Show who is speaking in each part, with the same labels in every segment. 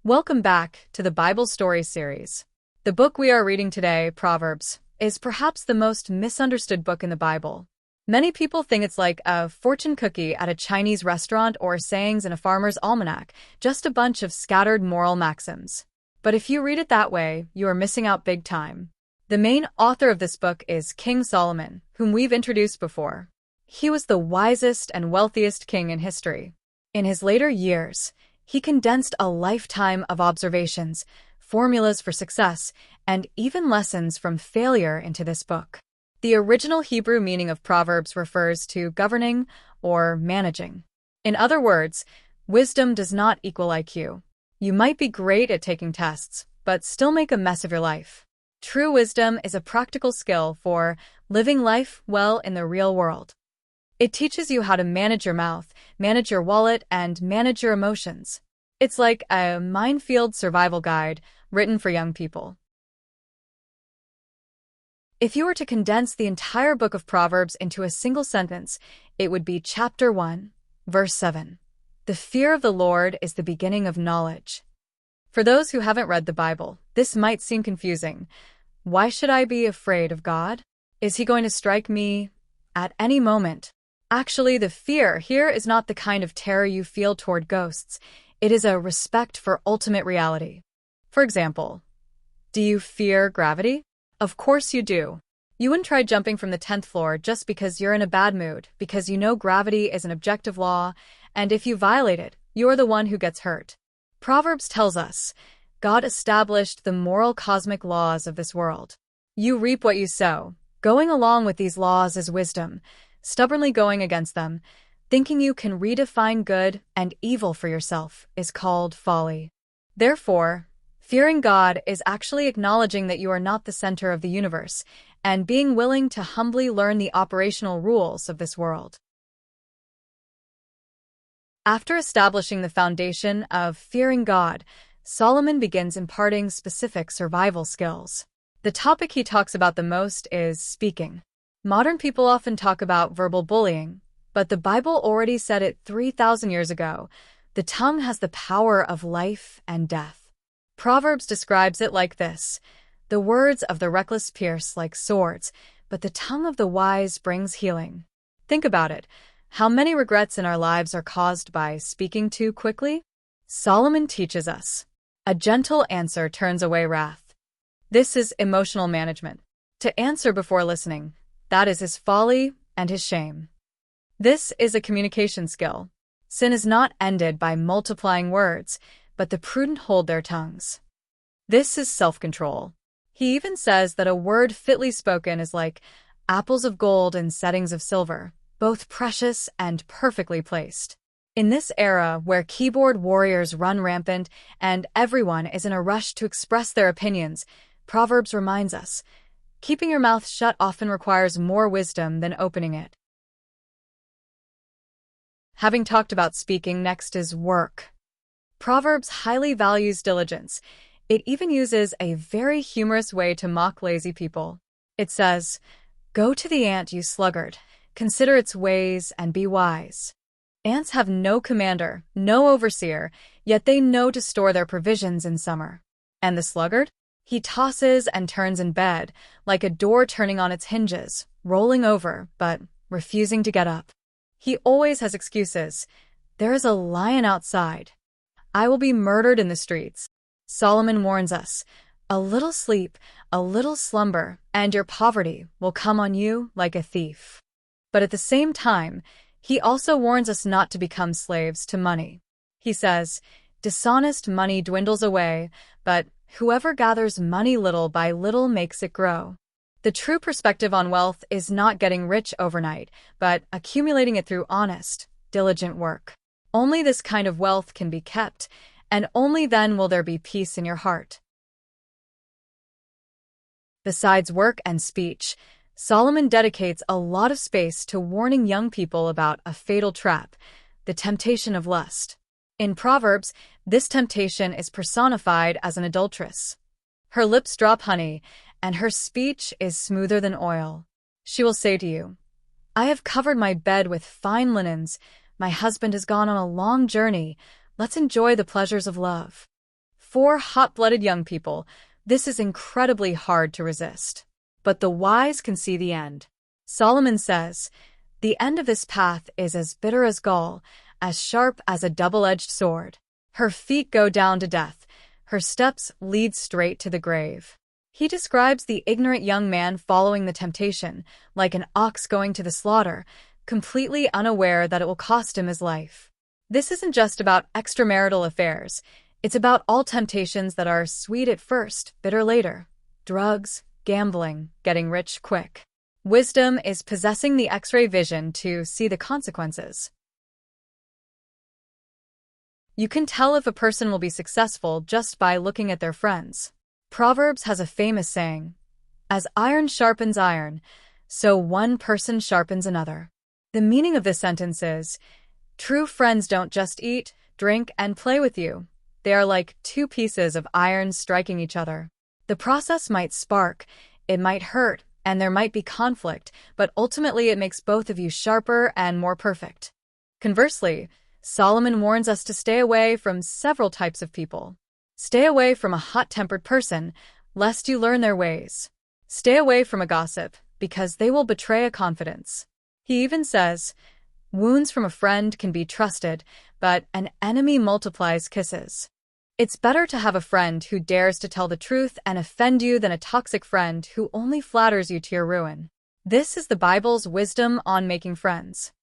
Speaker 1: Welcome back to the Bible Story series. The book we are reading today, Proverbs, is perhaps the most misunderstood book in the Bible. Many people think it's like a fortune cookie at a Chinese restaurant or sayings in a farmer's almanac, just a bunch of scattered moral maxims. But if you read it that way, you are missing out big time. The main author of this book is King Solomon, whom we've introduced before. He was the wisest and wealthiest king in history. In his later years, he condensed a lifetime of observations, formulas for success, and even lessons from failure into this book. The original Hebrew meaning of Proverbs refers to governing or managing. In other words, wisdom does not equal IQ. You might be great at taking tests, but still make a mess of your life. True wisdom is a practical skill for living life well in the real world. It teaches you how to manage your mouth, manage your wallet, and manage your emotions. It's like a minefield survival guide written for young people. If you were to condense the entire book of Proverbs into a single sentence, it would be chapter 1, verse 7. The fear of the Lord is the beginning of knowledge. For those who haven't read the Bible, this might seem confusing. Why should I be afraid of God? Is he going to strike me at any moment? Actually, the fear here is not the kind of terror you feel toward ghosts. It is a respect for ultimate reality. For example, do you fear gravity? Of course you do. You wouldn't try jumping from the 10th floor just because you're in a bad mood, because you know gravity is an objective law, and if you violate it, you're the one who gets hurt. Proverbs tells us, God established the moral cosmic laws of this world. You reap what you sow. Going along with these laws is wisdom. Stubbornly going against them, thinking you can redefine good and evil for yourself, is called folly. Therefore, fearing God is actually acknowledging that you are not the center of the universe and being willing to humbly learn the operational rules of this world. After establishing the foundation of fearing God, Solomon begins imparting specific survival skills. The topic he talks about the most is speaking. Modern people often talk about verbal bullying, but the Bible already said it 3,000 years ago. The tongue has the power of life and death. Proverbs describes it like this: the words of the reckless pierce like swords, but the tongue of the wise brings healing. Think about it. How many regrets in our lives are caused by speaking too quickly? Solomon teaches us, a gentle answer turns away wrath. This is emotional management. To answer before listening, that is his folly and his shame. This is a communication skill. Sin is not ended by multiplying words, but the prudent hold their tongues. This is self-control. He even says that a word fitly spoken is like apples of gold in settings of silver, both precious and perfectly placed. In this era where keyboard warriors run rampant and everyone is in a rush to express their opinions, Proverbs reminds us, keeping your mouth shut often requires more wisdom than opening it. Having talked about speaking, next is work. Proverbs highly values diligence. It even uses a very humorous way to mock lazy people. It says, "Go to the ant, you sluggard. Consider its ways and be wise." Ants have no commander, no overseer, yet they know to store their provisions in summer. And the sluggard? He tosses and turns in bed, like a door turning on its hinges, rolling over, but refusing to get up. He always has excuses. There is a lion outside. I will be murdered in the streets. Solomon warns us, a little sleep, a little slumber, and your poverty will come on you like a thief. But at the same time, he also warns us not to become slaves to money. He says, dishonest money dwindles away, but whoever gathers money little by little makes it grow. The true perspective on wealth is not getting rich overnight, but accumulating it through honest, diligent work. Only this kind of wealth can be kept, and only then will there be peace in your heart. Besides work and speech, Solomon dedicates a lot of space to warning young people about a fatal trap, the temptation of lust. In Proverbs, this temptation is personified as an adulteress. Her lips drop honey, and her speech is smoother than oil. She will say to you, I have covered my bed with fine linens. My husband has gone on a long journey. Let's enjoy the pleasures of love. For hot-blooded young people, this is incredibly hard to resist. But the wise can see the end. Solomon says, "The end of this path is as bitter as gall, as sharp as a double-edged sword. Her feet go down to death. Her steps lead straight to the grave." He describes the ignorant young man following the temptation, like an ox going to the slaughter, completely unaware that it will cost him his life. This isn't just about extramarital affairs. It's about all temptations that are sweet at first, bitter later. Drugs, gambling, getting rich quick. Wisdom is possessing the X-ray vision to see the consequences. You can tell if a person will be successful just by looking at their friends. Proverbs has a famous saying, "As iron sharpens iron, so one person sharpens another." The meaning of this sentence is, true friends don't just eat, drink, and play with you. They are like two pieces of iron striking each other. The process might spark, it might hurt, and there might be conflict, but ultimately it makes both of you sharper and more perfect. Conversely, Solomon warns us to stay away from several types of people. Stay away from a hot-tempered person, lest you learn their ways. Stay away from a gossip, because they will betray a confidence. He even says, wounds from a friend can be trusted, but an enemy multiplies kisses. It's better to have a friend who dares to tell the truth and offend you than a toxic friend who only flatters you to your ruin. This is the Bible's wisdom on making friends.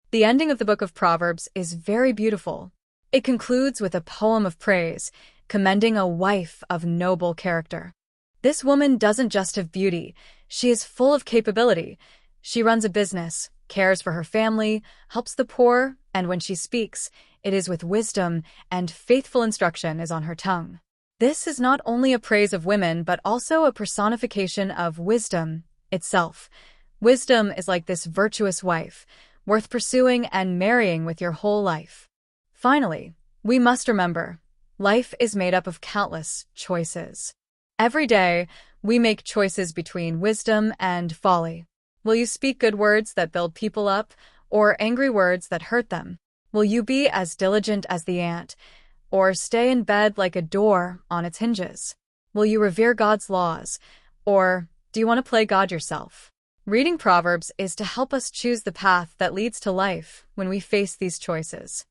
Speaker 1: The ending of the book of Proverbs is very beautiful. It concludes with a poem of praise, commending a wife of noble character. This woman doesn't just have beauty, she is full of capability. She runs a business, cares for her family, helps the poor, and when she speaks, it is with wisdom, and faithful instruction is on her tongue. This is not only a praise of women, but also a personification of wisdom itself. Wisdom is like this virtuous wife, worth pursuing and marrying with your whole life. Finally, we must remember, life is made up of countless choices. Every day, we make choices between wisdom and folly. Will you speak good words that build people up, or angry words that hurt them? Will you be as diligent as the ant, or stay in bed like a door on its hinges? Will you revere God's laws, or do you want to play God yourself? Reading Proverbs is to help us choose the path that leads to life when we face these choices.